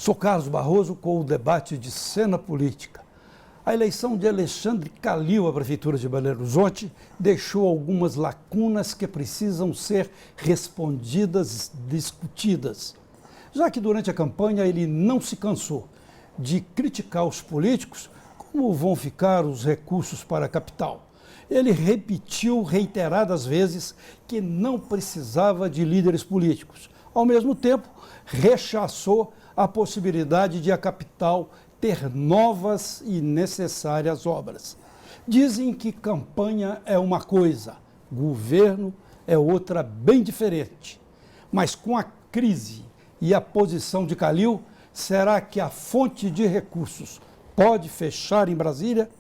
Sou Carlos Barroso com o debate de cena política. A eleição de Alexandre Calil à Prefeitura de Belo Horizonte deixou algumas lacunas que precisam ser respondidas, discutidas. Já que durante a campanha ele não se cansou de criticar os políticos, como vão ficar os recursos para a capital? Ele repetiu reiteradas vezes que não precisava de líderes políticos. Ao mesmo tempo, rechaçou a possibilidade de a capital ter novas e necessárias obras. Dizem que campanha é uma coisa, governo é outra bem diferente. Mas com a crise e a posição de Calil, será que a fonte de recursos pode fechar em Brasília?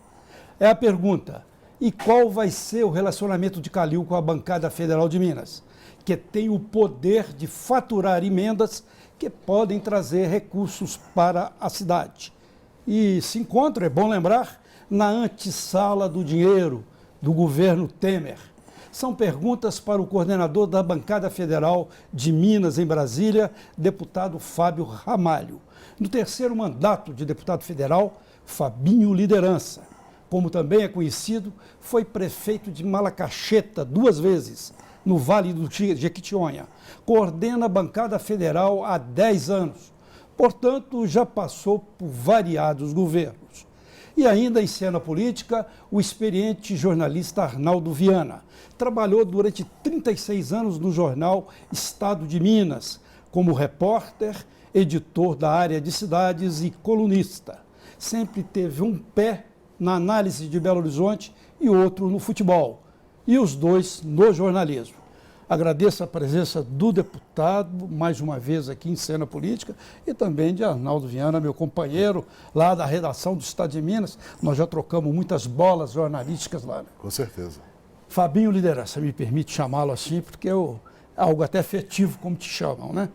É a pergunta. E qual vai ser o relacionamento de Calil com a bancada federal de Minas, que tem o poder de faturar emendas que podem trazer recursos para a cidade? E se encontra, é bom lembrar, na antessala do dinheiro do governo Temer. São perguntas para o coordenador da bancada federal de Minas em Brasília, deputado Fábio Ramalho. No terceiro mandato de deputado federal, Fabinho Liderança, como também é conhecido, foi prefeito de Malacacheta 2 vezes, no Vale do Jequitinhonha. Coordena a bancada federal há 10 anos. Portanto, já passou por variados governos. E ainda em cena política, o experiente jornalista Arnaldo Viana. Trabalhou durante 36 anos no jornal Estado de Minas, como repórter, editor da área de cidades e colunista. Sempre teve um pé na análise de Belo Horizonte e outro no futebol, e os dois no jornalismo. Agradeço a presença do deputado, mais uma vez aqui em Cena Política, e também de Arnaldo Viana, meu companheiro lá da redação do Estado de Minas. Nós já trocamos muitas bolas jornalísticas lá. Né? Com certeza. Fabinho Liderança, me permite chamá-lo assim, porque é algo até afetivo, como te chamam, né?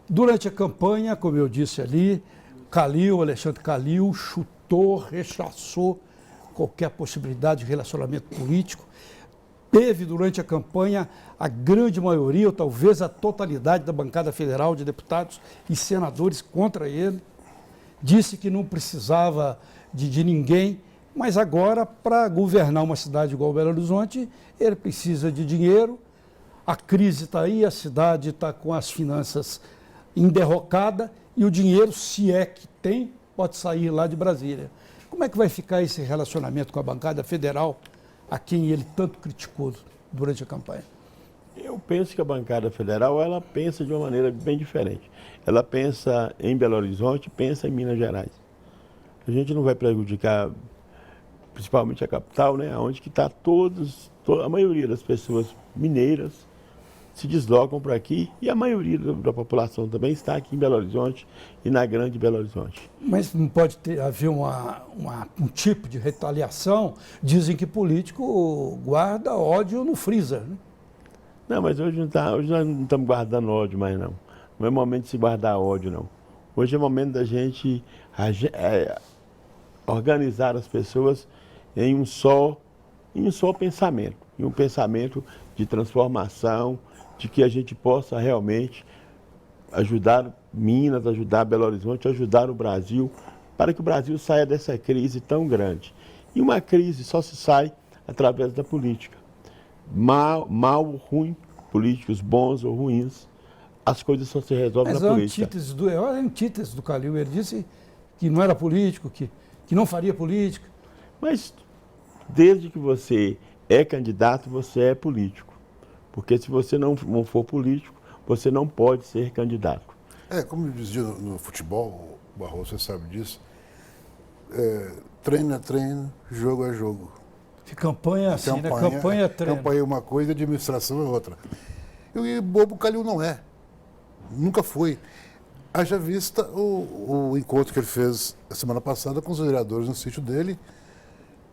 Durante a campanha, como eu disse ali, Alexandre Calil, chutou, rechaçou qualquer possibilidade de relacionamento político. Teve durante a campanha a grande maioria, ou talvez a totalidade da bancada federal de deputados e senadores contra ele. Disse que não precisava de ninguém, mas agora, para governar uma cidade igual Belo Horizonte, ele precisa de dinheiro. A crise está aí, a cidade está com as finanças enderrocada e o dinheiro, se é que tem, pode sair lá de Brasília. Como é que vai ficar esse relacionamento com a bancada federal, a quem ele tanto criticou durante a campanha? Eu penso que a bancada federal, ela pensa de uma maneira bem diferente. Ela pensa em Belo Horizonte, pensa em Minas Gerais. A gente não vai prejudicar, principalmente a capital, né, onde que está a maioria das pessoas mineiras se deslocam para aqui e a maioria da população também está aqui em Belo Horizonte e na grande Belo Horizonte. Mas não pode haver um tipo de retaliação? Dizem que político guarda ódio no freezer, né? Não, mas hoje nós não estamos guardando ódio mais, não. Não é momento de se guardar ódio, não. Hoje é momento da gente organizar as pessoas em um só pensamento, em um pensamento de transformação, de que a gente possa realmente ajudar Minas, ajudar Belo Horizonte, ajudar o Brasil, para que o Brasil saia dessa crise tão grande. E uma crise só se sai através da política. Mal ou ruim, políticos bons ou ruins, as coisas só se resolvem na política. É a antítese do Calil. Ele disse que não era político, que não faria política. Mas desde que você é candidato, você é político. Porque se você não for político, você não pode ser candidato. Como eu dizia no futebol, Barroso, você sabe disso, treino é treino, jogo é jogo. Campanha assim, né? Campanha é treino. Campanha é uma coisa, administração é outra. E bobo Calil não é. Nunca foi. Haja vista o encontro que ele fez a semana passada com os vereadores no sítio dele.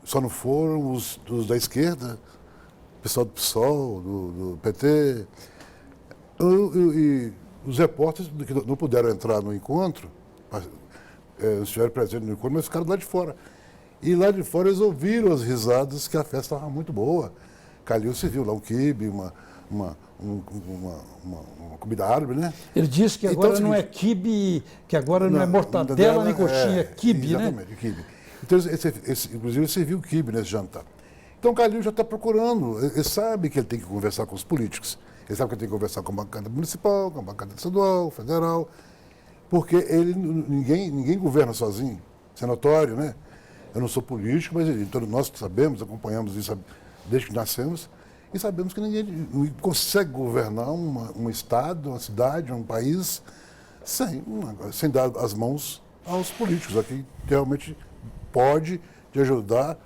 Só não foram os da esquerda, o pessoal do PSOL, do PT. E os repórteres que não puderam entrar no encontro, estiveram presentes no encontro, mas ficaram lá de fora. E lá de fora eles ouviram as risadas, que a festa estava muito boa. Calil se viu lá, um quibe, uma comida árabe, né? Ele disse que Então, agora é o não é seguinte, quibe, que agora não é mortadela nem coxinha, é quibe, né? exatamente, quibe. Então, inclusive, ele serviu quibe nesse jantar. Então, o Calil já está procurando, ele sabe que ele tem que conversar com os políticos, ele sabe que ele tem que conversar com a bancada municipal, com a bancada estadual, federal, porque ninguém governa sozinho, isso é notório, né? Eu não sou político, mas todos nós sabemos, acompanhamos isso desde que nascemos, e sabemos que ninguém consegue governar um estado, uma cidade, um país, sem dar as mãos aos políticos, a quem realmente pode te ajudar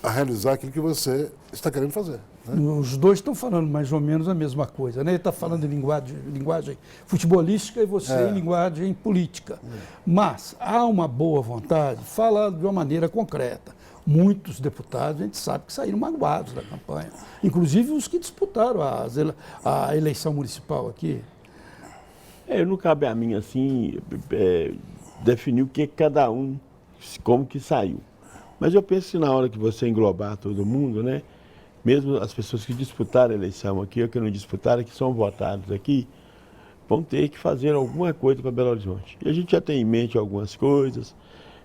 a realizar aquilo que você está querendo fazer. Né? Os dois estão falando mais ou menos a mesma coisa, né? Ele está falando em linguagem futebolística e você em linguagem política. Mas há uma boa vontade, fala de uma maneira concreta. Muitos deputados, a gente sabe que saíram magoados da campanha, inclusive os que disputaram a eleição municipal aqui. Não cabe a mim, assim, definir o que cada um, como que saiu. Mas eu penso que na hora que você englobar todo mundo, né, mesmo as pessoas que disputaram a eleição aqui, ou que não disputaram, que são votados aqui, vão ter que fazer alguma coisa para Belo Horizonte. E a gente já tem em mente algumas coisas.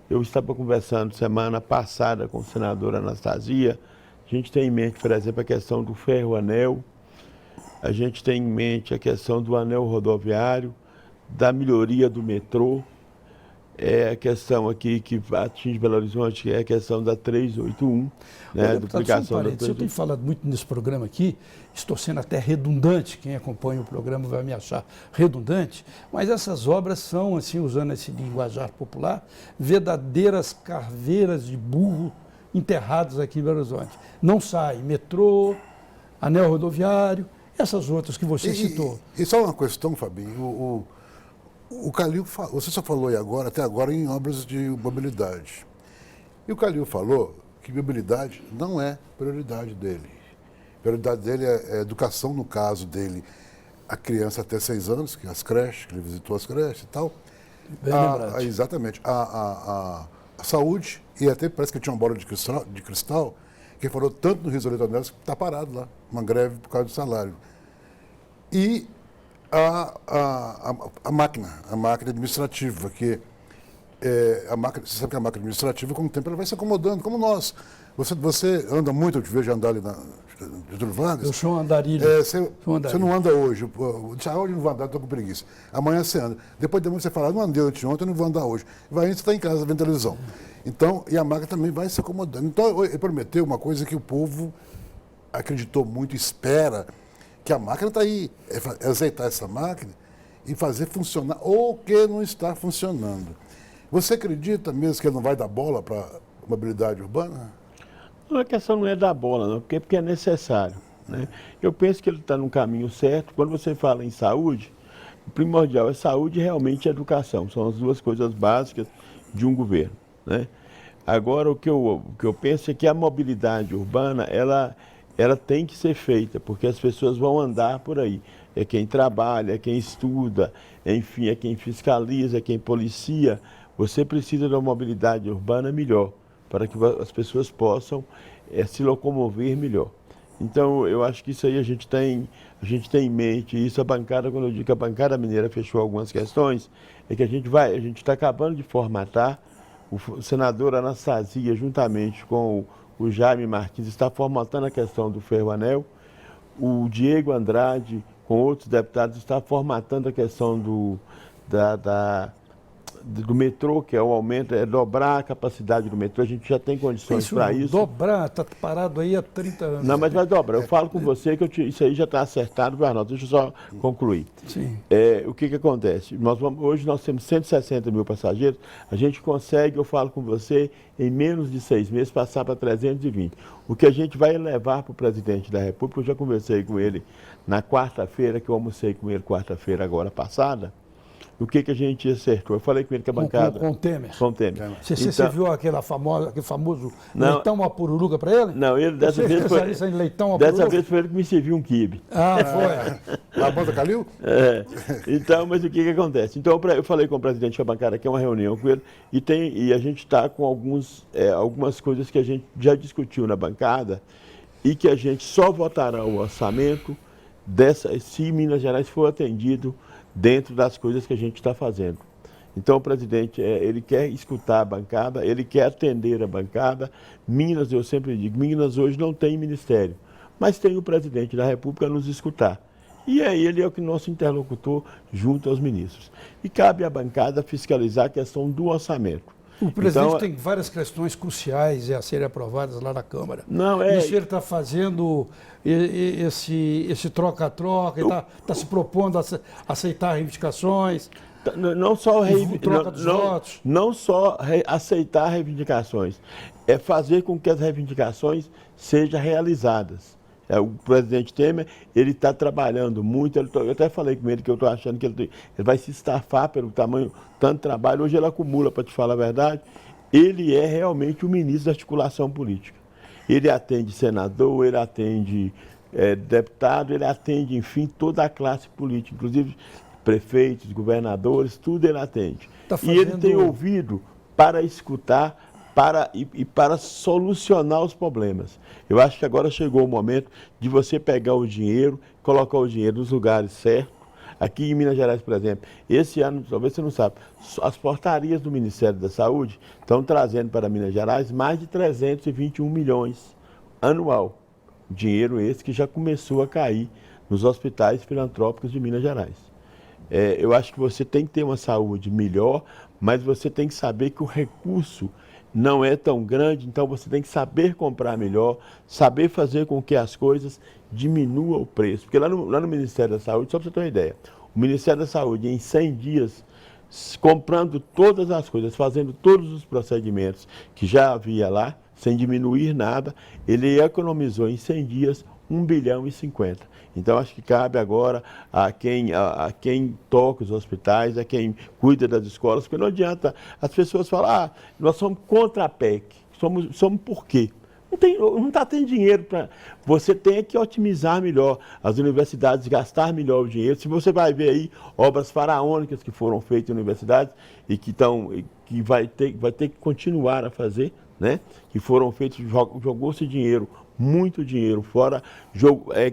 Eu estava conversando semana passada com o senador Anastasia. A gente tem em mente, por exemplo, a questão do ferro-anel. A gente tem em mente a questão do anel rodoviário, da melhoria do metrô. A questão aqui que atinge Belo Horizonte, que é a questão da 381, né, a duplicação da 381. Eu tenho falado muito nesse programa aqui, estou sendo até redundante, quem acompanha o programa vai me achar redundante, mas essas obras são, assim, usando esse linguajar popular, verdadeiras caveiras de burro enterradas aqui em Belo Horizonte. Não sai metrô, anel rodoviário, essas outras que você citou. E só uma questão, Fabinho, o Calil, você só falou até agora em obras de mobilidade. E o Calil falou que mobilidade não é prioridade dele. A prioridade dele é educação, no caso dele, a criança até 6 anos, que as creches, que ele visitou as creches e tal. Bem lembrado. Exatamente. A saúde, e até parece que tinha uma bola de cristal, que ele falou tanto no Rio das Neves que está parado lá, uma greve por causa do salário. E a máquina administrativa, que você sabe que a máquina administrativa, com o tempo, ela vai se acomodando, como nós. Você anda muito, eu te vejo andar ali na Getúlio Vargas. Eu sou um andarilho. Você não anda hoje. Hoje eu não vou andar, estou com preguiça. Amanhã você anda. Depois de manhã você fala, não andei ontem, eu não vou andar hoje. Vai indo, você está em casa vendo televisão. Então, e a máquina também vai se acomodando. Então, ele prometeu uma coisa que o povo acreditou muito, espera, que a máquina está aí, azeitar essa máquina e fazer funcionar o que não está funcionando. Você acredita mesmo que ele não vai dar bola para a mobilidade urbana? A questão não é dar bola, não, porque é necessário. Né? Eu penso que ele está no caminho certo. Quando você fala em saúde, o primordial é saúde e realmente educação. São as duas coisas básicas de um governo. Né? Agora, o que eu penso é que a mobilidade urbana, ela tem que ser feita, porque as pessoas vão andar por aí. É quem trabalha, é quem estuda, enfim, é quem fiscaliza, é quem policia. Você precisa de uma mobilidade urbana melhor, para que as pessoas possam se locomover melhor. Então, eu acho que isso aí a gente tem em mente. Isso a bancada, quando eu digo que a bancada mineira fechou algumas questões, é que a gente está acabando de formatar. O senador Anastasia, juntamente com o Jaime Martins, está formatando a questão do ferro-anel. O Diego Andrade, com outros deputados, está formatando a questão do metrô, que é o aumento, dobrar a capacidade do metrô. A gente já tem condições para isso. Dobrar, está parado aí há 30 anos. Não, mas vai dobrar. Eu falo com você que isso aí já está acertado, Arnaldo. Deixa eu só concluir. Sim. O que acontece? Hoje nós temos 160 mil passageiros. A gente consegue, eu falo com você, em menos de 6 meses, passar para 320. O que a gente vai levar para o presidente da República, eu já conversei com ele na quarta-feira, que eu almocei com ele quarta-feira agora passada. O que a gente acertou? Eu falei com ele que a bancada... Com o Temer. Com o Temer. Você viu aquele famoso leitão à pururuca para ele? Não, ele dessa vez foi ele que me serviu um quibe. Foi. A banda Calil? Então, mas o que acontece? Então, eu falei com o presidente da bancada, que é uma reunião com ele, e a gente está com algumas coisas que a gente já discutiu na bancada e que a gente só votará o orçamento se Minas Gerais for atendido dentro das coisas que a gente está fazendo. Então, o presidente, ele quer escutar a bancada, ele quer atender a bancada. Minas, eu sempre digo, Minas hoje não tem ministério, mas tem o presidente da República a nos escutar. E ele é o nosso interlocutor junto aos ministros. E cabe à bancada fiscalizar a questão do orçamento. O presidente Então, tem várias questões cruciais a serem aprovadas lá na Câmara. Não, Isso ele está fazendo esse troca-troca, está se propondo a aceitar reivindicações. Não só, troca dos votos. não só aceitar reivindicações, é fazer com que as reivindicações sejam realizadas. O presidente Temer, ele está trabalhando muito, eu até falei com ele que eu estou achando que ele vai se estafar pelo tamanho, tanto trabalho, hoje ele acumula, para te falar a verdade. Ele é realmente o ministro da articulação política. Ele atende senador, ele atende deputado, ele atende, enfim, toda a classe política, inclusive prefeitos, governadores, tudo ele atende. E ele tem ouvido para escutar para solucionar os problemas. Eu acho que agora chegou o momento de você pegar o dinheiro, colocar o dinheiro nos lugares certos. Aqui em Minas Gerais, por exemplo, esse ano, talvez você não sabe, as portarias do Ministério da Saúde estão trazendo para Minas Gerais mais de 321 milhões anual. Dinheiro esse que já começou a cair nos hospitais filantrópicos de Minas Gerais. Eu acho que você tem que ter uma saúde melhor, mas você tem que saber que o recurso não é tão grande, então você tem que saber comprar melhor, saber fazer com que as coisas diminuam o preço. Porque lá no Ministério da Saúde, só para você ter uma ideia, o Ministério da Saúde, em 100 dias, comprando todas as coisas, fazendo todos os procedimentos que já havia lá, sem diminuir nada, ele economizou em 100 dias 1,50 bilhão. Então, acho que cabe agora a quem toca os hospitais, a quem cuida das escolas, porque não adianta as pessoas falar, nós somos contra a PEC. Somos por quê? Não está tendo dinheiro para... Você tem que otimizar melhor as universidades, gastar melhor o dinheiro. Se você vai ver aí obras faraônicas que foram feitas em universidades e que vai ter que continuar a fazer, né? Que foram feitos, jogou-se dinheiro, muito dinheiro fora,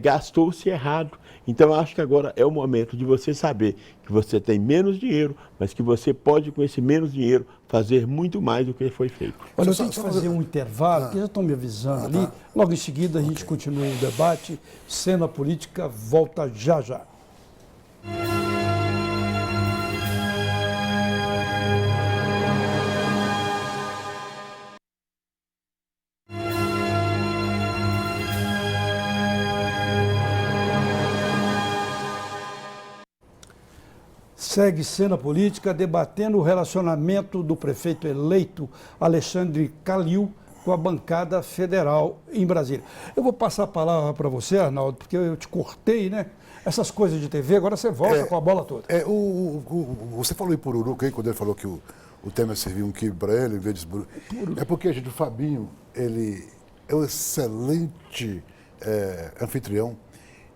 gastou-se errado. Então, eu acho que agora é o momento de você saber que você tem menos dinheiro, mas que você pode, com esse menos dinheiro, fazer muito mais do que foi feito. Olha, eu tenho que fazer um intervalo, que já estão me avisando ali. Logo em seguida, a gente continua o debate. Cena Política volta já já. Segue Cena Política debatendo o relacionamento do prefeito eleito Alexandre Calil com a bancada federal em Brasília. Eu vou passar a palavra para você, Arnaldo, porque eu te cortei, né? Essas coisas de TV, agora você volta com a bola toda. Você falou em Pururuca aí, quando ele falou que o Temer serviu um quibe para ele, em vez de... É porque, gente, o Fabinho, ele é um excelente anfitrião.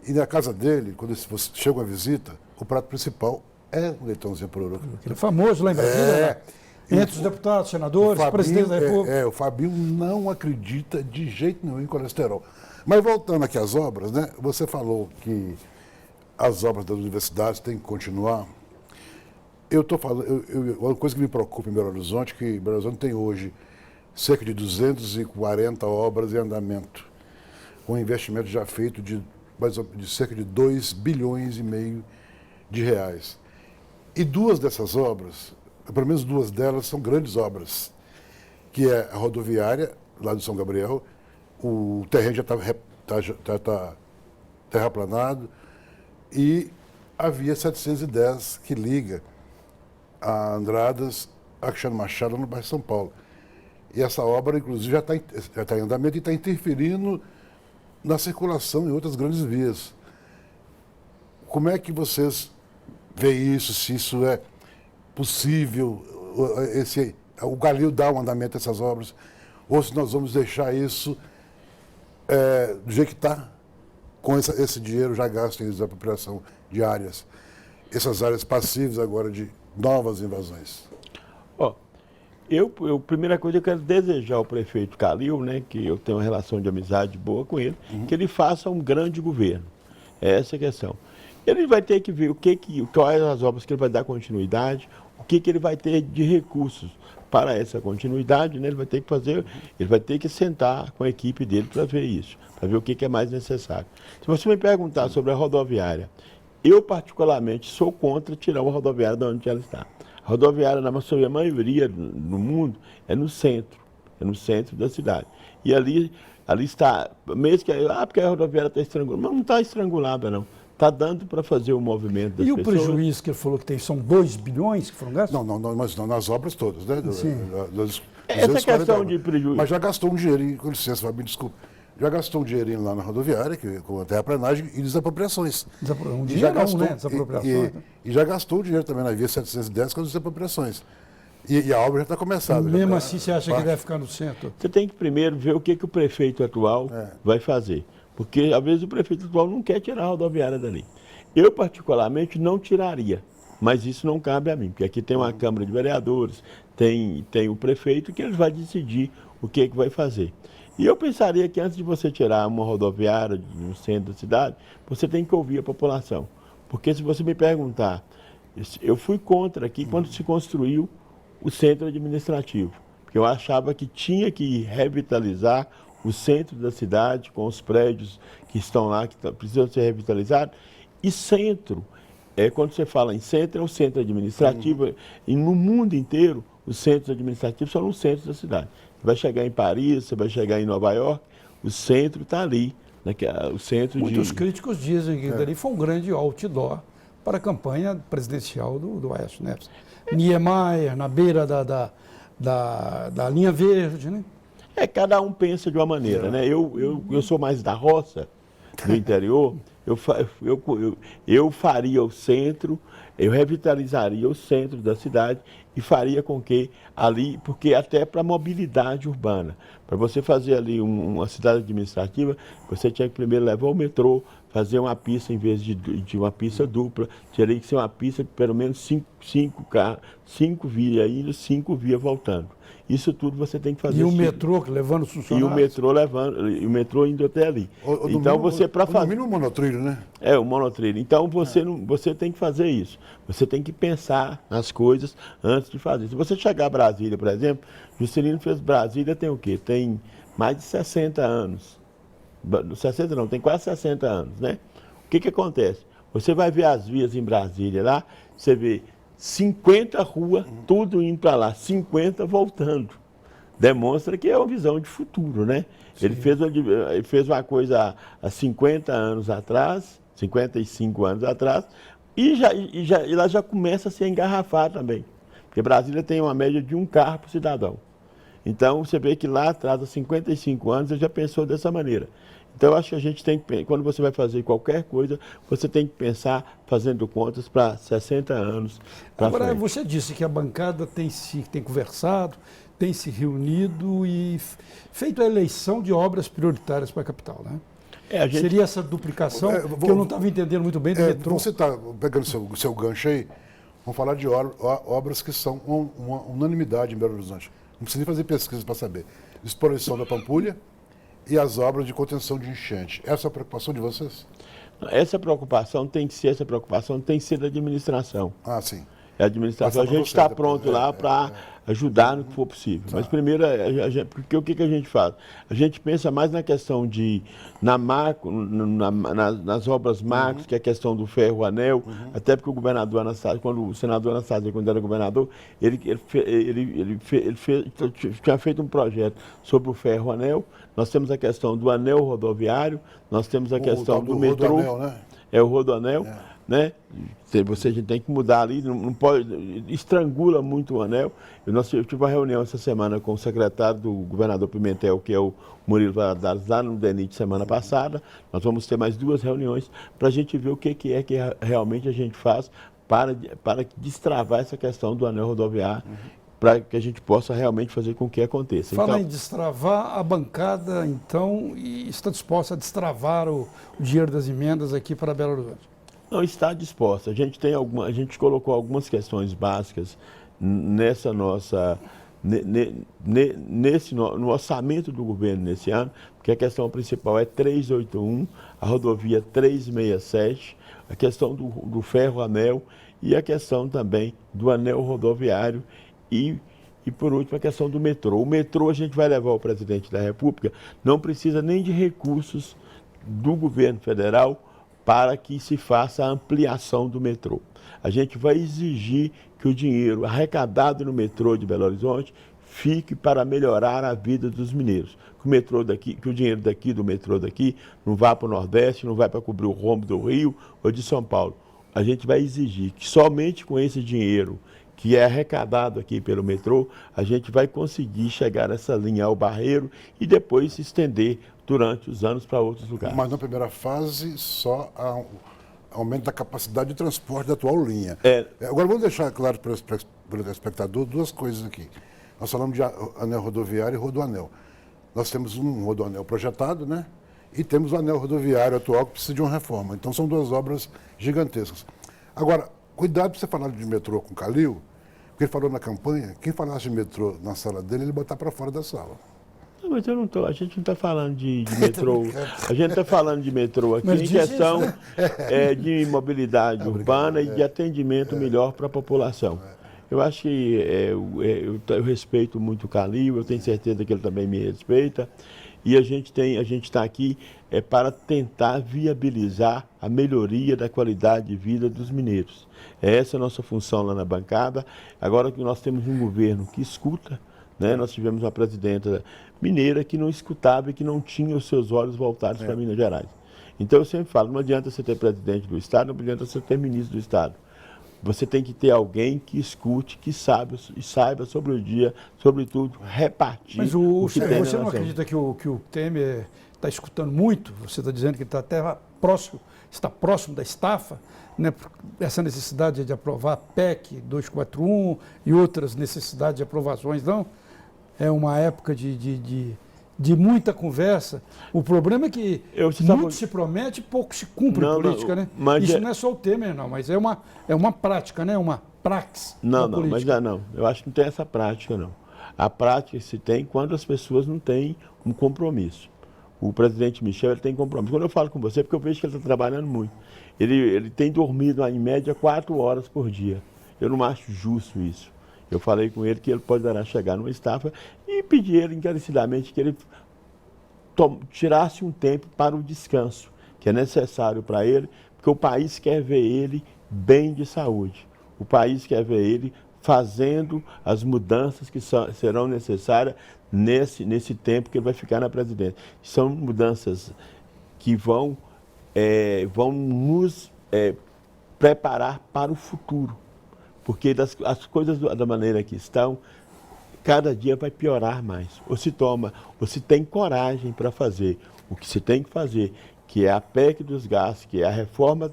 E na casa dele, quando você chega uma visita, o prato principal é um leitãozinho Pururuca. Ele é famoso lá em Brasília, né? Entre os deputados, senadores, presidente da República. O Fabinho não acredita de jeito nenhum em colesterol. Mas voltando aqui às obras, né? Você falou que as obras das universidades têm que continuar. Eu estou falando, uma coisa que me preocupa em Belo Horizonte, que Belo Horizonte tem hoje cerca de 240 obras em andamento, com um investimento já feito de cerca de 2,5 bilhões de reais. E duas dessas obras, pelo menos duas delas, são grandes obras, que é a rodoviária, lá de São Gabriel, o terreno já está terraplanado, e a via 710, que liga a Andradas a Cristiano Machado, no bairro de São Paulo. E essa obra, inclusive, já está em andamento e está interferindo na circulação em outras grandes vias. Como é que vocês veem isso, se isso é possível, o Calil dá um andamento a essas obras, ou se nós vamos deixar isso do jeito que está, com esse dinheiro já gasto em desapropriação de áreas, essas áreas passivas agora de novas invasões? Primeira coisa, eu quero desejar ao prefeito Calil, né, que eu tenho uma relação de amizade boa com ele, que ele faça um grande governo. É essa a questão. Ele vai ter que ver quais as obras que ele vai dar continuidade, o que ele vai ter de recursos para essa continuidade, né? Ele vai ter que sentar com a equipe dele para ver isso, para ver o que é mais necessário. Se você me perguntar sobre a rodoviária, eu particularmente sou contra tirar uma rodoviária de onde ela está. A rodoviária, na sua maioria no mundo, é no centro da cidade. E ali está, mesmo que, porque a rodoviária está estrangulada, mas não está estrangulada não. Está dando para fazer o movimento das pessoas. E o prejuízo que ele falou que tem, são 2 bilhões que foram gastos? Não, mas não nas obras todas, né? Essa questão de prejuízo. Mas já gastou um dinheirinho, com licença, Fabinho, desculpa. Já gastou um dinheirinho lá na rodoviária, com a terraplanagem e desapropriações. Um dinheirão, né? Desapropriações. E já gastou o dinheiro também na via 710 com as desapropriações. E a obra já está começada. Mesmo assim, você acha que vai ficar no centro? Você tem que primeiro ver o que o prefeito atual vai fazer. Porque, às vezes, o prefeito atual não quer tirar a rodoviária dali. Eu, particularmente, não tiraria. Mas isso não cabe a mim, porque aqui tem uma Câmara de Vereadores, tem o prefeito, que ele vai decidir o que vai fazer. E eu pensaria que antes de você tirar uma rodoviária no centro da cidade, você tem que ouvir a população. Porque se você me perguntar, eu fui contra aqui quando se construiu o centro administrativo. Porque eu achava que tinha que revitalizar o centro da cidade, com os prédios que estão lá, que precisam ser revitalizados. E centro, quando você fala em centro, é o centro administrativo. E no mundo inteiro, os centros administrativos são no centro da cidade. Você vai chegar em Paris, você vai chegar em Nova York, o centro está ali. O centro Muitos críticos dizem que dali foi um grande outdoor para a campanha presidencial do Aécio Neves. Niemeyer, na beira da linha verde, né? Cada um pensa de uma maneira, né? Eu sou mais da roça, do interior, eu faria o centro, eu revitalizaria o centro da cidade e faria com que ali, porque até para mobilidade urbana, para você fazer ali uma cidade administrativa, você tinha que primeiro levar o metrô, fazer uma pista em vez de uma pista dupla, teria que ser uma pista de pelo menos 5 vias indo, 5 vias voltando. Isso tudo você tem que fazer. E o metrô levando os funcionários? E o metrô indo até ali. Então você para fazer. No mínimo o monotrilho, né? O monotrilho. Então você tem que fazer isso. Você tem que pensar nas coisas antes de fazer. Se você chegar a Brasília, por exemplo, Juscelino fez Brasília, tem o quê? Tem mais de 60 anos. 60 não, tem quase 60 anos, né? O que acontece? Você vai ver as vias em Brasília lá, você vê 50 ruas, tudo indo para lá, 50 voltando. Demonstra que é uma visão de futuro, né? Ele fez uma coisa há 50 anos atrás, 55 anos atrás, e lá já começa a se engarrafar também. Porque Brasília tem uma média de 1 carro por cidadão. Então, você vê que lá atrás, há 55 anos, ele já pensou dessa maneira. Então, eu acho que a gente tem que, quando você vai fazer qualquer coisa, você tem que pensar fazendo contas para 60 anos. Agora, você disse que a bancada tem conversado, tem se reunido e feito a eleição de obras prioritárias para a capital, né? Seria essa duplicação, que eu não estava entendendo muito bem do metrô. Você está pegando o seu gancho aí, vamos falar de obras que são uma unanimidade em Belo Horizonte. Não precisa nem fazer pesquisa para saber. Exposição da Pampulha e as obras de contenção de enchente. Essa é a preocupação de vocês? Essa preocupação tem que ser da administração. Ah, sim. A administração, a gente está pronto lá para ajudar no que for possível. Mas primeiro, porque o que a gente faz? A gente pensa mais na questão nas obras macros, que é a questão do ferro-anel, até porque o governador Anastácio, o senador Anastácio, quando era governador, ele tinha feito um projeto sobre o ferro-anel. Nós temos a questão do anel rodoviário, nós temos a questão do metrô. Rodoanel, né? É o rodoanel. Né? Você tem que mudar ali, não pode, estrangula muito o anel. Eu tive uma reunião essa semana com o secretário do governador Pimentel, que é o Murilo Valadares, lá no DENIT semana passada. Nós vamos ter mais 2 reuniões para a gente ver o que realmente a gente faz para destravar essa questão do anel rodoviário, para que a gente possa realmente fazer com que aconteça. Fala em destravar, a bancada, então, está disposta a destravar o dinheiro das emendas aqui para Belo Horizonte? Não está disposta. A gente colocou algumas questões básicas nessa nossa no orçamento do governo nesse ano, porque a questão principal é 381, a rodovia 367, a questão do ferro-anel e a questão também do anel rodoviário e por último, a questão do metrô. O metrô a gente vai levar ao presidente da República, não precisa nem de recursos do governo federal para que se faça a ampliação do metrô. A gente vai exigir que o dinheiro arrecadado no metrô de Belo Horizonte fique para melhorar a vida dos mineiros. Que o dinheiro do metrô daqui não vá para o Nordeste, não vai para cobrir o rombo do Rio ou de São Paulo. A gente vai exigir que somente com esse dinheiro que é arrecadado aqui pelo metrô, a gente vai conseguir chegar nessa linha ao Barreiro e depois se estender durante os anos para outros lugares. Mas na primeira fase, só aumento da capacidade de transporte da atual linha. Agora, vamos deixar claro para o espectador duas coisas aqui. Nós falamos de anel rodoviário e rodoanel. Nós temos um rodoanel projetado, né? E temos o anel rodoviário atual que precisa de uma reforma. Então, são duas obras gigantescas. Agora, cuidado para você falar de metrô com Calil, porque ele falou na campanha, quem falasse de metrô na sala dele, ele botar para fora da sala. Não, mas a gente não está falando de metrô, a gente está falando de metrô aqui em questão de mobilidade urbana e de atendimento melhor para a população. Eu acho que eu respeito muito o Calil, eu tenho certeza que ele também me respeita. E a gente está aqui para tentar viabilizar a melhoria da qualidade de vida dos mineiros. Essa é a nossa função lá na bancada. Agora que nós temos um governo que escuta, né? Nós tivemos uma presidenta mineira que não escutava e que não tinha os seus olhos voltados para Minas Gerais. Então eu sempre falo, não adianta você ter presidente do Estado, não adianta você ter ministro do Estado. Você tem que ter alguém que escute, que saiba sobre o dia, sobretudo, repartir. Mas você não acredita que o Temer está escutando muito? Você está dizendo que está até próximo da estafa, né? Essa necessidade de aprovar a PEC 241 e outras necessidades de aprovações, não? É uma época de muita conversa. O problema é que muito se promete e pouco se cumpre em política, né? Isso não é só o Temer, não, mas é uma prática, né? Uma praxis. Eu acho que não tem essa prática, não. A prática se tem quando as pessoas não têm um compromisso. O presidente Michel ele tem compromisso. Quando eu falo com você, é porque eu vejo que ele está trabalhando muito. Ele tem dormido, em média, 4 horas por dia. Eu não acho justo isso. Eu falei com ele que ele poderá chegar numa estafa e pedir ele encarecidamente que ele tirasse um tempo para o descanso, que é necessário para ele, porque o país quer ver ele bem de saúde. O país quer ver ele fazendo as mudanças que serão necessárias nesse tempo que ele vai ficar na presidência. São mudanças que vão nos preparar para o futuro. Porque as coisas da maneira que estão, cada dia vai piorar mais. Ou se tem coragem para fazer o que se tem que fazer, que é a PEC dos gastos, que é a reforma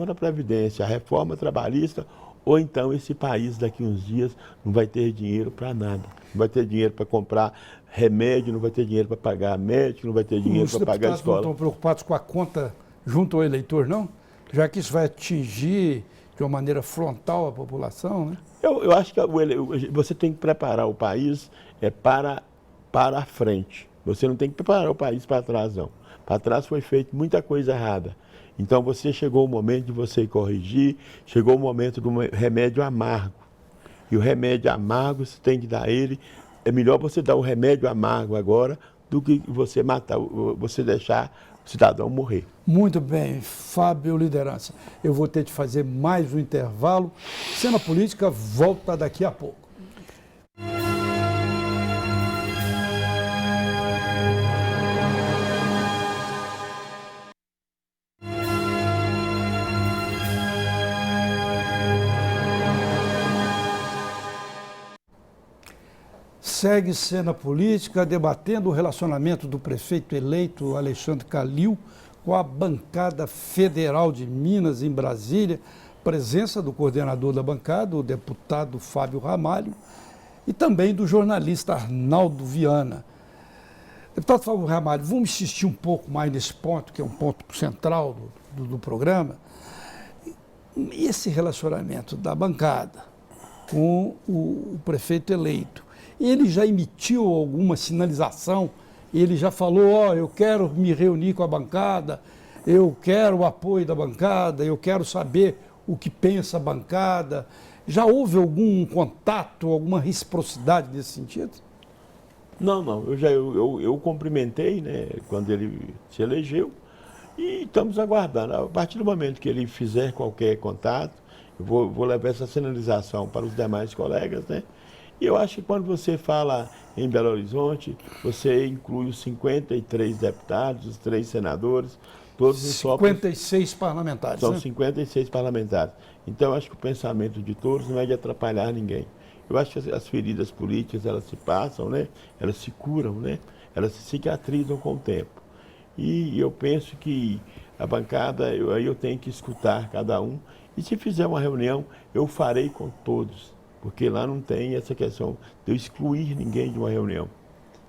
da Previdência, a reforma trabalhista, ou então esse país daqui uns dias não vai ter dinheiro para nada. Não vai ter dinheiro para comprar remédio, não vai ter dinheiro para pagar médico, não vai ter dinheiro para pagar a escola. Os deputados não estão preocupados com a conta junto ao eleitor, não? Já que isso vai atingir de uma maneira frontal a população, né? Eu acho que você tem que preparar o país para a frente. Você não tem que preparar o país para trás, não. Para trás foi feita muita coisa errada. Então chegou o momento de você corrigir, chegou o momento do remédio amargo. E o remédio amargo você tem que dar ele. É melhor você dar o remédio amargo agora do que você deixar o cidadão morrer. Muito bem, Fábio Liderança. Eu vou ter de fazer mais um intervalo. Cena Política volta daqui a pouco. Segue Cena Política debatendo o relacionamento do prefeito eleito Alexandre Calil com a bancada federal de Minas em Brasília, presença do coordenador da bancada, o deputado Fábio Ramalho, e também do jornalista Arnaldo Viana. Deputado Fábio Ramalho, vamos insistir um pouco mais nesse ponto, que é um ponto central do programa. E esse relacionamento da bancada com o prefeito eleito. Ele já emitiu alguma sinalização? Ele já falou, eu quero me reunir com a bancada, eu quero o apoio da bancada, eu quero saber o que pensa a bancada. Já houve algum contato, alguma reciprocidade nesse sentido? Não. Eu cumprimentei, né, quando ele se elegeu, e estamos aguardando. A partir do momento que ele fizer qualquer contato, eu vou levar essa sinalização para os demais colegas, né? E eu acho que quando você fala em Belo Horizonte, você inclui os 53 deputados, os 3 senadores, todos os 56 parlamentares. São, né? 56 parlamentares. Então, eu acho que o pensamento de todos não é de atrapalhar ninguém. Eu acho que as feridas políticas, elas se passam, né? Elas se curam, né? Elas se cicatrizam com o tempo. E eu penso que a bancada, aí eu tenho que escutar cada um. E se fizer uma reunião, eu farei com todos. Porque lá não tem essa questão de eu excluir ninguém de uma reunião.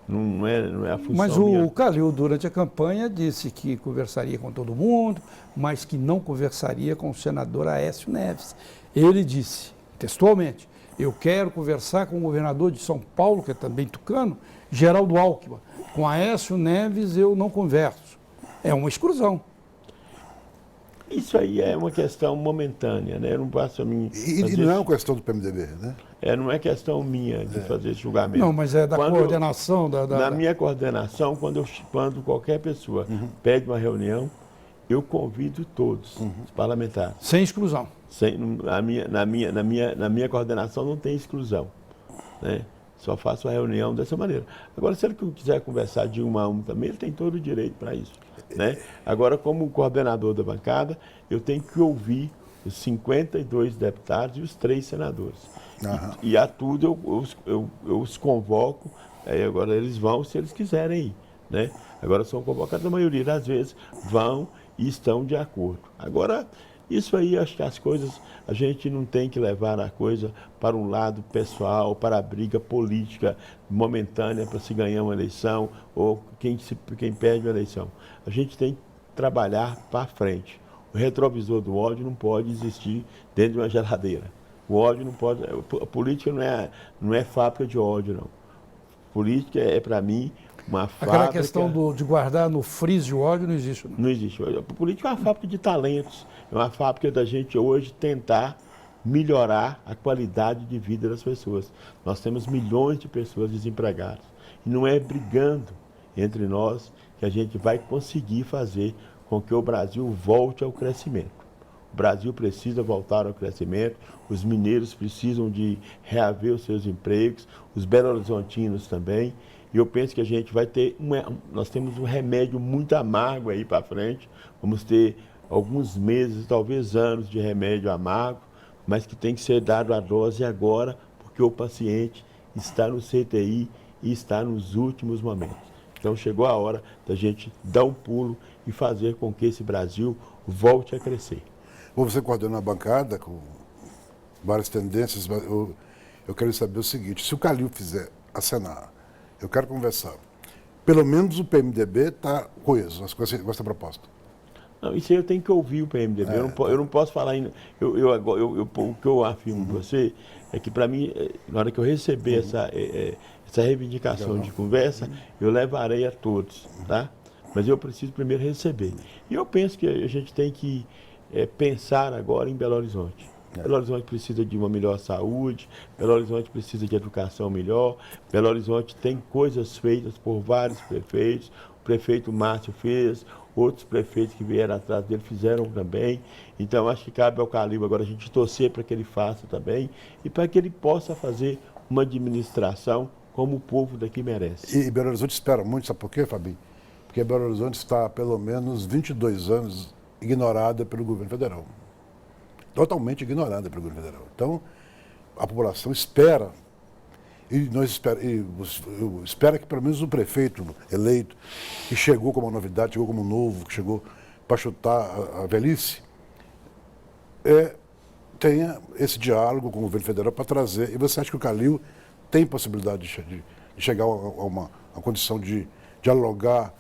Não é a função Mas minha. o Calil, durante a campanha, disse que conversaria com todo mundo, mas que não conversaria com o senador Aécio Neves. Ele disse, textualmente, eu quero conversar com o governador de São Paulo, que é também tucano, Geraldo Alckmin. Com Aécio Neves eu não converso. É uma exclusão. Isso aí é uma questão momentânea, né? Eu não passo a mim. E não é uma questão do PMDB, né? Não é questão minha de fazer esse julgamento. Não, mas é da coordenação Na minha coordenação, quando qualquer pessoa pede uma reunião, eu convido todos os parlamentares. Sem exclusão. Na minha coordenação não tem exclusão, né? Só faço a reunião dessa maneira. Agora, se ele quiser conversar de um a um também, ele tem todo o direito para isso, né? Agora, como coordenador da bancada, eu tenho que ouvir os 52 deputados e os 3 senadores. E a tudo eu os convoco, agora eles vão se eles quiserem ir, né? Agora são convocados, a maioria das vezes vão e estão de acordo. Agora, isso aí, acho que as coisas, a gente não tem que levar a coisa para um lado pessoal, para a briga política momentânea para se ganhar uma eleição ou quem perde uma eleição. A gente tem que trabalhar para frente. O retrovisor do ódio não pode existir dentro de uma geladeira. O ódio não pode... A política não é fábrica de ódio, não. Política é, para mim, uma fábrica... Aquela questão de guardar no freezer o ódio não existe, não. Não existe. A política é uma fábrica de talentos. É uma fábrica da gente hoje tentar melhorar a qualidade de vida das pessoas. Nós temos milhões de pessoas desempregadas. E não é brigando entre nós que a gente vai conseguir fazer com que o Brasil volte ao crescimento. O Brasil precisa voltar ao crescimento, os mineiros precisam de reaver os seus empregos, os belo-horizontinos também. E eu penso que a gente vai ter, nós temos um remédio muito amargo aí para frente, vamos ter alguns meses, talvez anos de remédio amargo, mas que tem que ser dado a dose agora, porque o paciente está no CTI e está nos últimos momentos. Então chegou a hora da gente dar um pulo e fazer com que esse Brasil volte a crescer. Você coordena a bancada com várias tendências, mas eu quero saber o seguinte, se o Calil fizer acenar, eu quero conversar, pelo menos o PMDB está coeso com essa proposta. Não, isso aí eu tenho que ouvir o PMDB, eu não posso falar ainda. O que eu afirmo para você é que, para mim, na hora que eu receber essa reivindicação de conversa, eu levarei a todos, tá? Mas eu preciso primeiro receber. E eu penso que a gente tem que pensar agora em Belo Horizonte. Belo Horizonte precisa de uma melhor saúde, Belo Horizonte precisa de educação melhor, Belo Horizonte tem coisas feitas por vários prefeitos, o prefeito Márcio fez, outros prefeitos que vieram atrás dele fizeram também. Então, acho que cabe ao Calil agora a gente torcer para que ele faça também e para que ele possa fazer uma administração como o povo daqui merece. E Belo Horizonte espera muito, sabe por quê, Fabinho? Porque Belo Horizonte está há pelo menos 22 anos ignorada pelo governo federal. Totalmente ignorada pelo governo federal. Então, a população espera, espera que pelo menos o prefeito eleito, que chegou como uma novidade, chegou como novo, que chegou para chutar a velhice, tenha esse diálogo com o governo federal para trazer. E você acha que o Calil tem possibilidade de chegar a uma condição de dialogar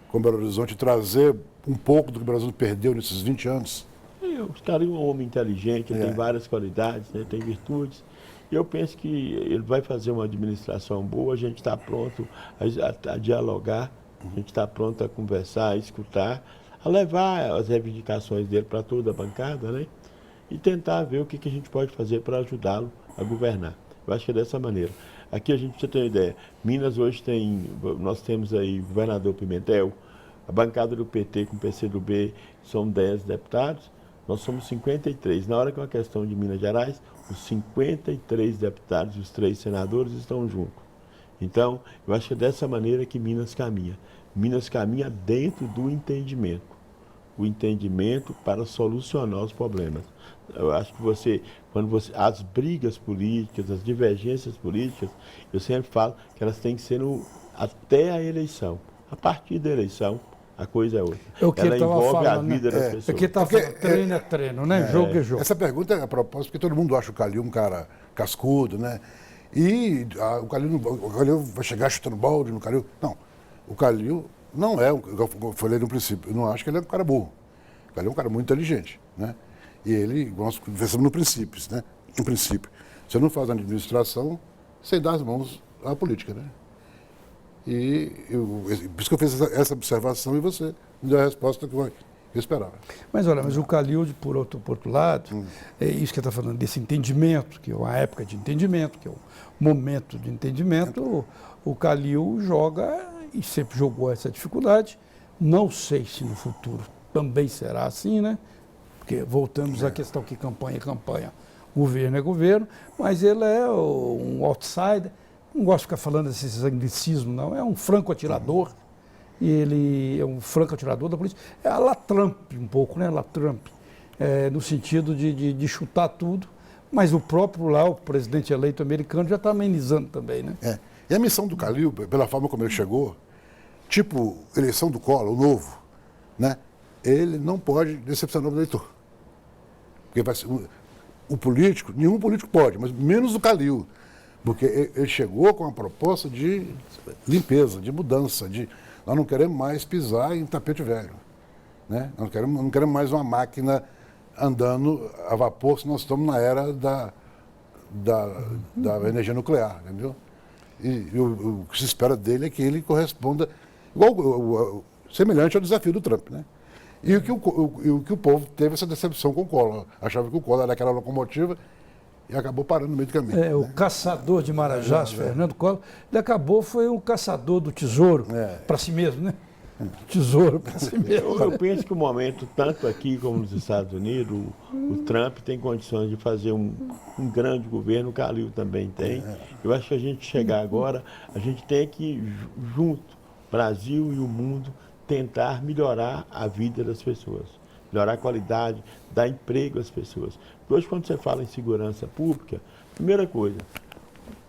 com Belo Horizonte e trazer um pouco do que o Brasil perdeu nesses 20 anos? O Calil é um homem inteligente, ele tem várias qualidades, né, tem virtudes. E eu penso que ele vai fazer uma administração boa, a gente está pronto a dialogar, a gente está pronto a conversar, a escutar, a levar as reivindicações dele para toda a bancada, né? E tentar ver o que a gente pode fazer para ajudá-lo a governar. Eu acho que é dessa maneira. Aqui a gente precisa ter uma ideia. Minas hoje nós temos aí o governador Pimentel, a bancada do PT com o PCdoB são 10 deputados, nós somos 53. Na hora que é uma questão de Minas Gerais, os 53 deputados e os 3 senadores estão juntos. Então, eu acho que é dessa maneira que Minas caminha. Minas caminha dentro do entendimento. O entendimento para solucionar os problemas. Eu acho que as brigas políticas, as divergências políticas, eu sempre falo que elas têm que ser até a eleição. A partir da eleição, a coisa é outra. Ela envolve a vida das pessoas. Porque treino é treino, né? Jogo é jogo. Essa pergunta é a propósito, porque todo mundo acha o Calil um cara cascudo, né? E o Calil vai chegar chutando balde no Calil. Não, o Calil não é, eu falei no princípio, eu não acho que ele é um cara burro. O Calil é um cara muito inteligente, né? E ele, nós conversamos no princípio, né? No princípio. Você não faz a administração sem dar as mãos à política, né? E por isso que eu fiz essa observação e você me deu a resposta que eu esperava. Mas olha, o Calil, por outro lado, é isso que está falando, desse entendimento, que é uma época de entendimento, que é um momento de entendimento, o Calil joga e sempre jogou essa dificuldade. Não sei se no futuro também será assim, né? Porque voltamos à questão que campanha é campanha, governo é governo, mas ele é um outsider. Não gosto de ficar falando desses anglicismos, não. É um franco atirador. E ele é um franco atirador da polícia. É a la Trump, um pouco, né? La Trump. No sentido de chutar tudo. Mas o próprio lá, o presidente eleito americano, já está amenizando também, né? E a missão do Calil, pela forma como ele chegou, tipo eleição do Collor, o novo, né? Ele não pode decepcionar o eleitor. Porque vai ser, o político, nenhum político pode, mas menos o Calil. Porque ele chegou com uma proposta de limpeza, de mudança, nós não queremos mais pisar em tapete velho, né? Nós não queremos mais uma máquina andando a vapor, se nós estamos na era da energia nuclear, entendeu? E o que se espera dele é que ele corresponda, semelhante ao desafio do Trump, né? E o que o povo teve essa decepção com o Collor. Achava que o Collor era aquela locomotiva e acabou parando no meio do caminho. Né? O caçador de Marajás, Fernando Collor, ele foi um caçador do tesouro para si mesmo, né? Tesouro para si mesmo. Eu penso que o momento, tanto aqui como nos Estados Unidos, o Trump tem condições de fazer um grande governo, o Calil também tem. Eu acho que a gente chegar agora, a gente tem que, junto, Brasil e o mundo, tentar melhorar a vida das pessoas, melhorar a qualidade, dar emprego às pessoas. Hoje, quando você fala em segurança pública, primeira coisa,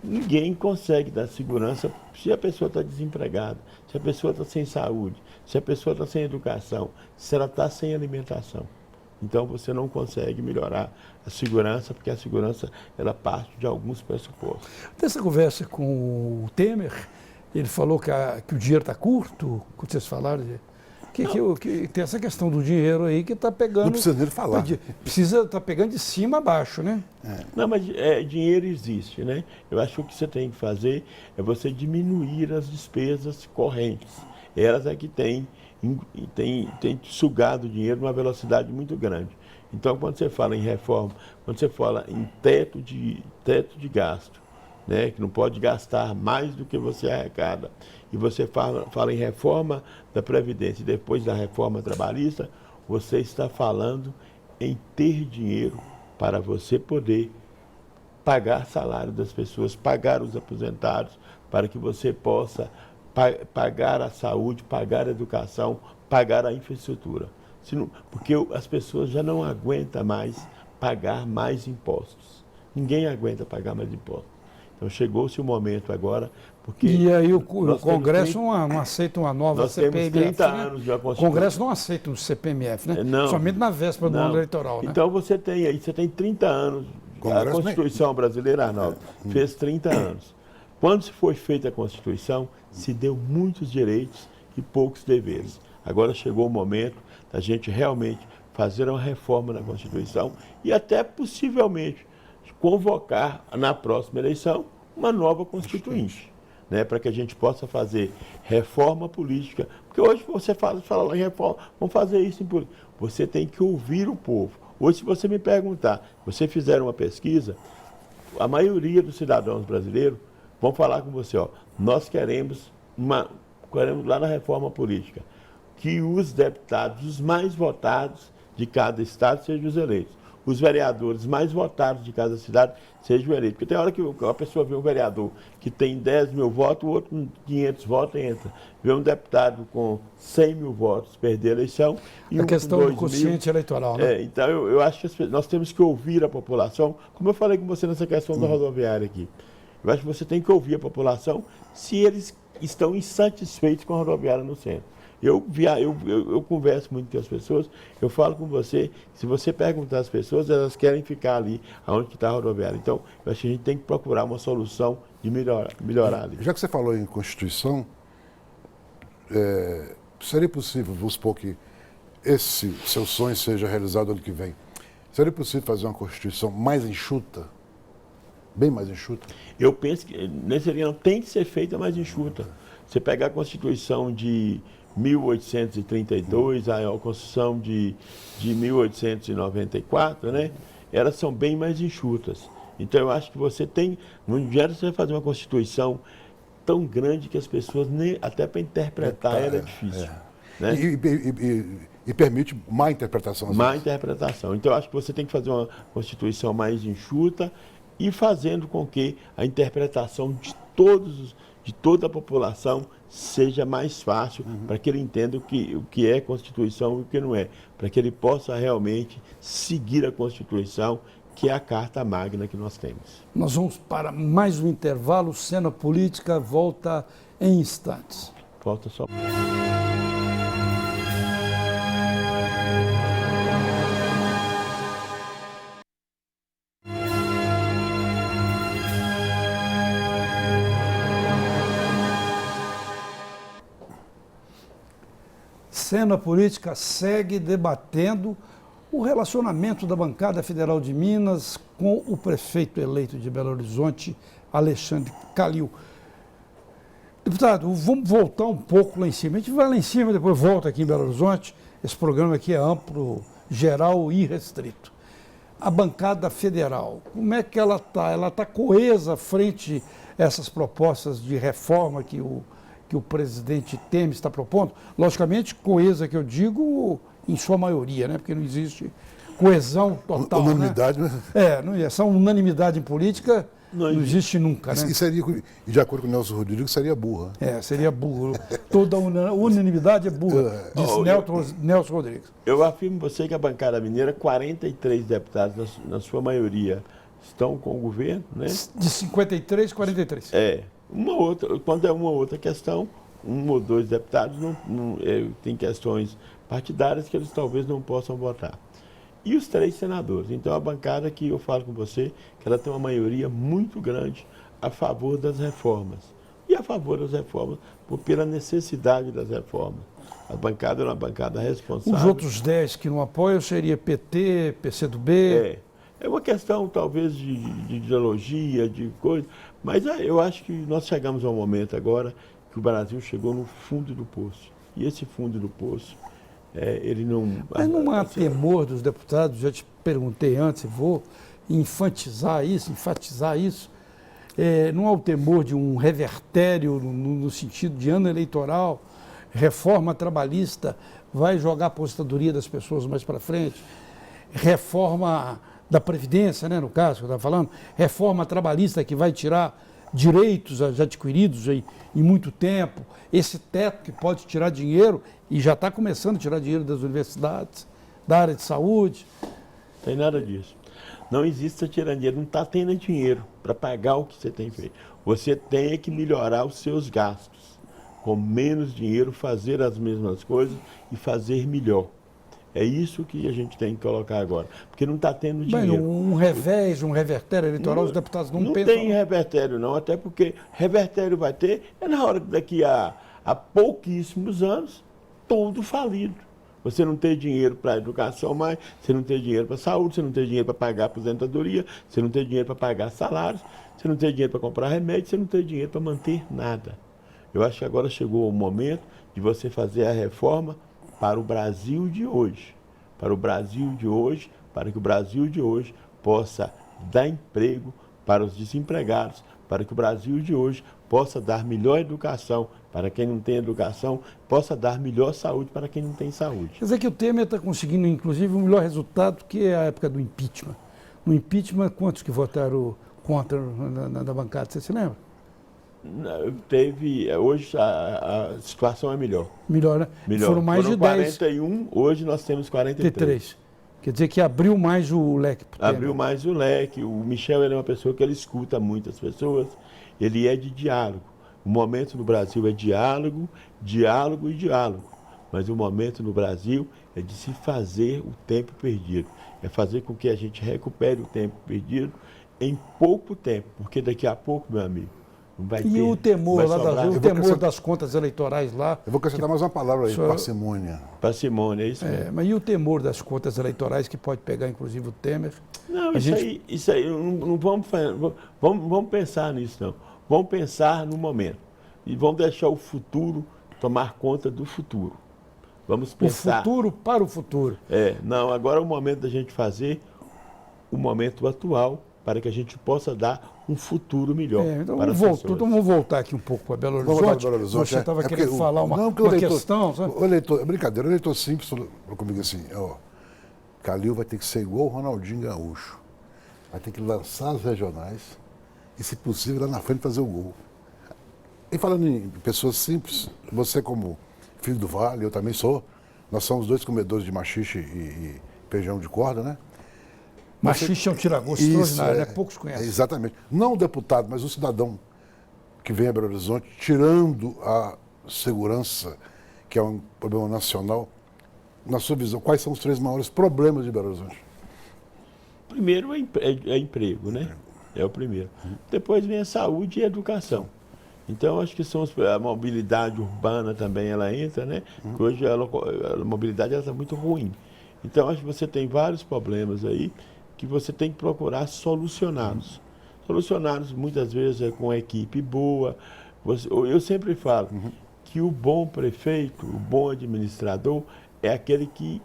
ninguém consegue dar segurança se a pessoa está desempregada, se a pessoa está sem saúde, se a pessoa está sem educação, se ela está sem alimentação. Então, você não consegue melhorar a segurança, porque a segurança ela parte de alguns pressupostos. Dessa conversa com o Temer, ele falou que o dinheiro está curto, quando vocês falaram que tem essa questão do dinheiro aí que está pegando... Não precisa dele falar. Está pegando de cima a baixo, né? Não, mas dinheiro existe, né? Eu acho que o que você tem que fazer é você diminuir as despesas correntes. Elas é que têm sugado o dinheiro numa velocidade muito grande. Então, quando você fala em reforma, quando você fala em teto de gasto, né, que não pode gastar mais do que você arrecada, e você fala em reforma da Previdência e depois da reforma trabalhista, você está falando em ter dinheiro para você poder pagar salário das pessoas, pagar os aposentados, para que você possa pagar a saúde, pagar a educação, pagar a infraestrutura. Porque as pessoas já não aguentam mais pagar mais impostos. Ninguém aguenta pagar mais impostos. Então chegou-se o momento agora, porque... E aí o Congresso não aceita uma nova CPMF, temos 30 anos de uma Constituição. O Congresso não aceita um CPMF, né? Não. Somente na véspera do ano eleitoral, né? Então você tem 30 anos. A Constituição brasileira, Arnaldo, fez 30 anos. Quando se foi feita a Constituição, se deu muitos direitos e poucos deveres. Agora chegou o momento da gente realmente fazer uma reforma na Constituição e até possivelmente convocar na próxima eleição uma nova constituinte, né, para que a gente possa fazer reforma política. Porque hoje você fala lá em reforma, vamos fazer isso em política. Você tem que ouvir o povo. Hoje, se você me perguntar, você fizer uma pesquisa, a maioria dos cidadãos brasileiros vão falar com você, ó, nós queremos lá na reforma política, que os deputados, os mais votados de cada estado, sejam os eleitos. Os vereadores mais votados de cada cidade sejam eleitos. Porque tem hora que a pessoa vê um vereador que tem 10 mil votos, o outro com 500 votos entra. Vê um deputado com 100 mil votos perder a eleição. E a questão do quociente eleitoral, né? Então, eu acho que nós temos que ouvir a população, como eu falei com você nessa questão da rodoviária aqui. Eu acho que você tem que ouvir a população se eles estão insatisfeitos com a rodoviária no centro. Eu converso muito com as pessoas, eu falo com você, se você perguntar às pessoas, elas querem ficar ali, onde está a rodoviária. Então, eu acho que a gente tem que procurar uma solução de melhorar ali. Já que você falou em Constituição, seria possível, vamos supor que esse seu sonho seja realizado ano que vem, seria possível fazer uma Constituição mais enxuta? Bem mais enxuta? Eu penso que nesse ano tem que ser feita mais enxuta. Você pegar a Constituição de 1832, a Constituição de 1894, né? Elas são bem mais enxutas. Então, eu acho que você tem... Não adianta você fazer uma Constituição tão grande que as pessoas, nem até para interpretar, ela é difícil. Né? E permite má interpretação. Má interpretação. Então, eu acho que você tem que fazer uma Constituição mais enxuta e fazendo com que a interpretação de toda a população seja mais fácil, para que ele entenda o que é Constituição e o que não é, para que ele possa realmente seguir a Constituição, que é a Carta Magna que nós temos. Nós vamos para mais um intervalo, Cena Política volta em instantes. Falta só... Cena Política segue debatendo o relacionamento da bancada federal de Minas com o prefeito eleito de Belo Horizonte, Alexandre Calil. Deputado, vamos voltar um pouco lá em cima. A gente vai lá em cima e depois volta aqui em Belo Horizonte. Esse programa aqui é amplo, geral e restrito. A bancada federal, como é que ela está? Ela está coesa frente a essas propostas de reforma que o presidente Temer está propondo? Logicamente, coesa que eu digo em sua maioria, né? Porque não existe coesão total. Unanimidade, né? Essa unanimidade em política não existe nunca, né? E seria, de acordo com o Nelson Rodrigues, seria burra. Seria burro. Toda unanimidade é burra, disse Nelson Rodrigues. Eu afirmo você que a bancada mineira, 43 deputados, na sua maioria, estão com o governo, né? De 53, 43. Quando é uma outra questão, um ou dois deputados tem questões partidárias que eles talvez não possam votar. E os 3 senadores. Então, a bancada que eu falo com você, que ela tem uma maioria muito grande a favor das reformas. E a favor das reformas pela necessidade das reformas. A bancada é uma bancada responsável. Os outros 10 que não apoiam seria PT, PCdoB... É uma questão, talvez, de ideologia, de coisa, mas eu acho que nós chegamos a um momento agora que o Brasil chegou no fundo do poço. E esse fundo do poço, ele não... Mas não há temor dos deputados, já te perguntei antes, e vou enfatizar isso, não há o temor de um revertério no sentido de ano eleitoral, reforma trabalhista, vai jogar a aposentadoria das pessoas mais para frente, reforma da Previdência, né, no caso que eu estava falando, reforma trabalhista que vai tirar direitos já adquiridos em muito tempo, esse teto que pode tirar dinheiro, e já está começando a tirar dinheiro das universidades, da área de saúde. Não tem nada disso. Não existe tirar dinheiro, não está tendo dinheiro para pagar o que você tem feito. Você tem que melhorar os seus gastos. Com menos dinheiro, fazer as mesmas coisas e fazer melhor. É isso que a gente tem que colocar agora, porque não está tendo dinheiro. Bem, um revés, um revertério eleitoral, os deputados não pensam... Não tem revertério não, até porque revertério vai ter, na hora que daqui a pouquíssimos anos, todo falido. você não ter dinheiro para a educação mais, você não ter dinheiro para a saúde, você não ter dinheiro para pagar a aposentadoria, você não ter dinheiro para pagar salários, você não ter dinheiro para comprar remédio, você não ter dinheiro para manter nada. Eu acho que agora chegou o momento de você fazer a reforma para o Brasil de hoje. Para o Brasil de hoje, para que o Brasil de hoje possa dar emprego para os desempregados, para que o Brasil de hoje possa dar melhor educação para quem não tem educação, possa dar melhor saúde para quem não tem saúde. Quer dizer que o Temer está conseguindo, inclusive, um melhor resultado que a época do impeachment. No impeachment, quantos que votaram contra na bancada, você se lembra? Hoje a situação é melhor. Melhor, né? Melhor. Foram mais de 10. 41, hoje nós temos 43. Quer dizer que abriu mais o leque pro Temer. Abriu mais o leque. O Michel ele é uma pessoa que ele escuta muitas pessoas, ele é de diálogo. O momento no Brasil é diálogo, diálogo e diálogo. Mas o momento no Brasil é de se fazer o tempo perdido. É fazer com que a gente recupere o tempo perdido em pouco tempo. Porque daqui a pouco, meu amigo, não vai ter... E o temor, lá sobrar... o temor das contas eleitorais lá... Eu vou acrescentar mais uma palavra aí, parcimônia. Parcimônia, é isso mesmo. Mas e o temor das contas eleitorais que pode pegar, inclusive, o Temer? Não, isso aí não vamos pensar nisso, não. Vamos pensar no momento. E vamos deixar o futuro tomar conta do futuro. Vamos pensar... O futuro para o futuro. Não, agora é o momento da gente fazer o momento atual para que a gente possa dar um futuro melhor então para as pessoas. Então vamos voltar aqui um pouco para Belo Horizonte. Você estava querendo falar uma questão. Sabe? O eleitor, é brincadeira, o eleitor simples falou comigo assim, Calil vai ter que ser igual o Ronaldinho Gaúcho. Vai ter que lançar as regionais e, se possível, lá na frente fazer o gol. E falando em pessoas simples, você como filho do Vale, eu também sou, nós somos dois comedores de maxixe e feijão de corda, né? Maxixe é um tiragosto extraordinário, né? Poucos conhecem. Exatamente. Não o deputado, mas o cidadão que vem a Belo Horizonte, tirando a segurança, que é um problema nacional, na sua visão, quais são os 3 maiores problemas de Belo Horizonte? Primeiro é emprego, né? É o primeiro. Depois vem a saúde e a educação. Então, acho que a mobilidade urbana também, ela entra, né? Porque hoje a mobilidade está muito ruim. Então, acho que você tem vários problemas aí que você tem que procurar solucioná-los. Solucioná-los, muitas vezes, com a equipe boa. Eu sempre falo que o bom prefeito, o bom administrador, é aquele que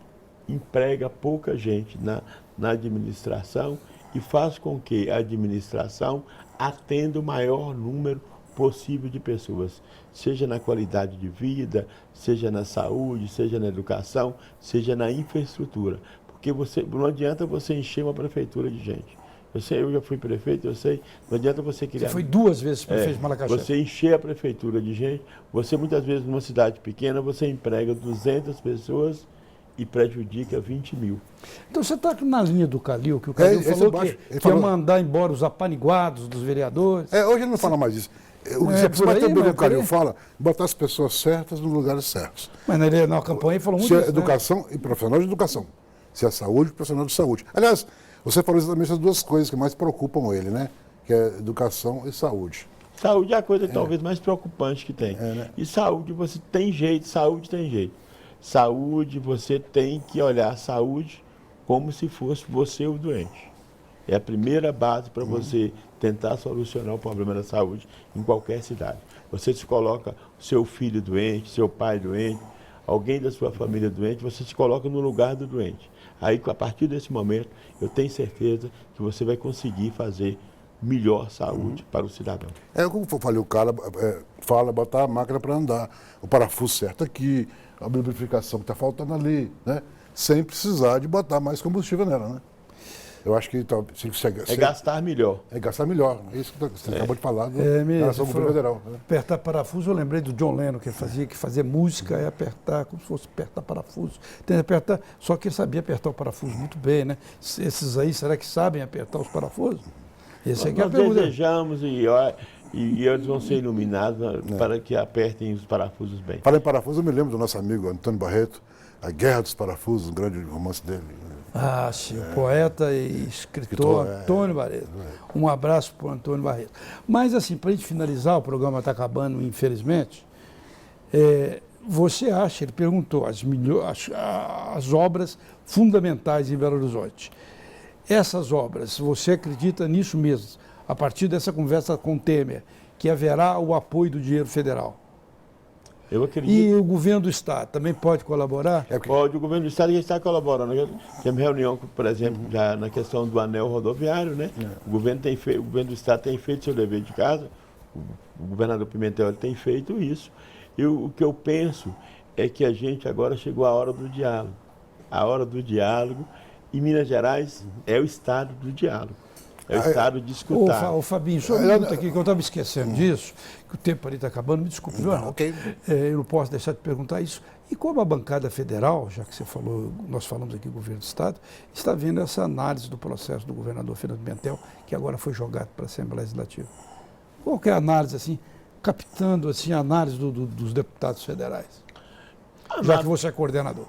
emprega pouca gente na administração e faz com que a administração atenda o maior número possível de pessoas, seja na qualidade de vida, seja na saúde, seja na educação, seja na infraestrutura. Porque não adianta você encher uma prefeitura de gente. Eu já fui prefeito, eu sei, não adianta você criar... Você foi 2 vezes prefeito de Malacaxé. Você encher a prefeitura de gente, você muitas vezes numa cidade pequena, você emprega 200 pessoas e prejudica 20 mil. Então você está na linha do Calil, que o Calil falou que ia mandar embora os apaniguados dos vereadores. Hoje ele não fala mais disso. Você vai ter o que o Calil fala, botar as pessoas certas nos lugares certos. Mas na campanha ele falou muito isso. Se é educação e profissional de educação. Se é saúde, profissional de saúde. Aliás, você falou exatamente as 2 coisas que mais preocupam ele, né? Que é educação e saúde. Saúde é a coisa talvez mais preocupante que tem. Né? E saúde você tem jeito, saúde tem jeito. Saúde, você tem que olhar a saúde como se fosse você o doente. É a primeira base para você tentar solucionar o problema da saúde em qualquer cidade. Você se coloca seu filho doente, seu pai doente, alguém da sua família doente, você se coloca no lugar do doente. Aí, a partir desse momento, eu tenho certeza que você vai conseguir fazer melhor saúde para o cidadão. Como eu falei, o cara fala botar a máquina para andar, o parafuso certo aqui, a lubrificação que está faltando ali, né? Sem precisar de botar mais combustível nela, né? Eu acho que gastar melhor. É gastar melhor. É isso que você acabou de falar da relação com o federal. Né? Apertar parafuso, eu lembrei do John Lennon, que fazer música é apertar, como se fosse apertar parafuso. Tem que apertar, só que ele sabia apertar o parafuso muito bem, né? Esses aí, será que sabem apertar os parafusos? Esse aqui nós desejamos e eles vão ser iluminados para que apertem os parafusos bem. Fala em parafuso, eu me lembro do nosso amigo Antônio Barreto, A Guerra dos Parafusos, um grande romance dele. Sim, o poeta e escritor Antônio Barreto. Um abraço para o Antônio Barreto. Mas, assim, para a gente finalizar, o programa está acabando, infelizmente. você acha, ele perguntou, as obras fundamentais em Belo Horizonte. Essas obras, você acredita nisso mesmo, a partir dessa conversa com o Temer, que haverá o apoio do dinheiro federal? Eu acredito. E o governo do Estado também pode colaborar? Pode, o governo do Estado já está colaborando. Temos reunião, por exemplo, já na questão do anel rodoviário, né? O governo do Estado tem feito seu dever de casa, o governador Pimentel tem feito isso. E o que eu penso é que a gente agora chegou à hora do diálogo. A hora do diálogo, e Minas Gerais é o estado do diálogo. É o estado de escutar. Ô Fabinho, só um minuto aqui, que eu estava esquecendo disso, que o tempo ali está acabando, me desculpe, João. Ok. Eu não posso deixar de perguntar isso. E como a bancada federal, já que você falou, nós falamos aqui do governo do Estado, está vendo essa análise do processo do governador Fernando Pimentel, que agora foi jogado para a Assembleia Legislativa? Qual que é a análise, assim, captando assim, a análise dos deputados federais? Já que você é coordenador.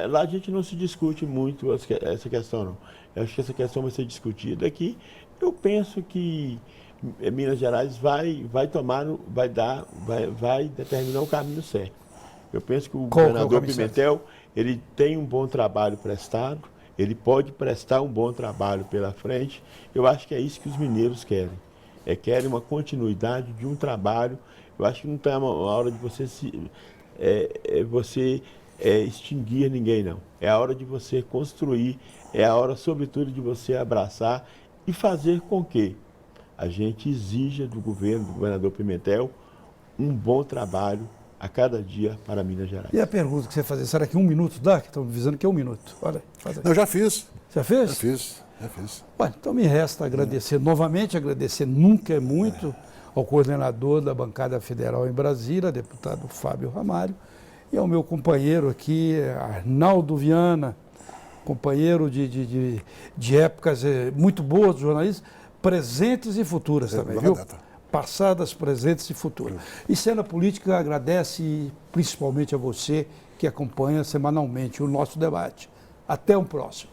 Lá a gente não se discute muito essa questão, não. Eu acho que essa questão vai ser discutida aqui. Eu penso que Minas Gerais vai determinar o caminho certo. Eu penso que o governador Pimentel, ele tem um bom trabalho prestado, ele pode prestar um bom trabalho pela frente. Eu acho que é isso que os mineiros querem. Querem uma continuidade de um trabalho. Eu acho que não está na hora de você extinguir ninguém, não. É a hora de você construir, é a hora, sobretudo, de você abraçar e fazer com que a gente exija do governo, do governador Pimentel, um bom trabalho a cada dia para Minas Gerais. E a pergunta que você fazer, será que 1 minuto dá? Que estão dizendo que é 1 minuto. Olha, faz aí. Eu já fiz. Já fez? Já fiz. Bom, então me resta agradecer novamente, agradecer nunca é muito ao coordenador da bancada federal em Brasília, deputado Fábio Ramalho, e ao meu companheiro aqui, Arnaldo Viana, companheiro de épocas muito boas do jornalismo, presentes e futuras também, viu? Passadas, presentes e futuras. E Cena Política agradece principalmente a você que acompanha semanalmente o nosso debate. Até o próximo.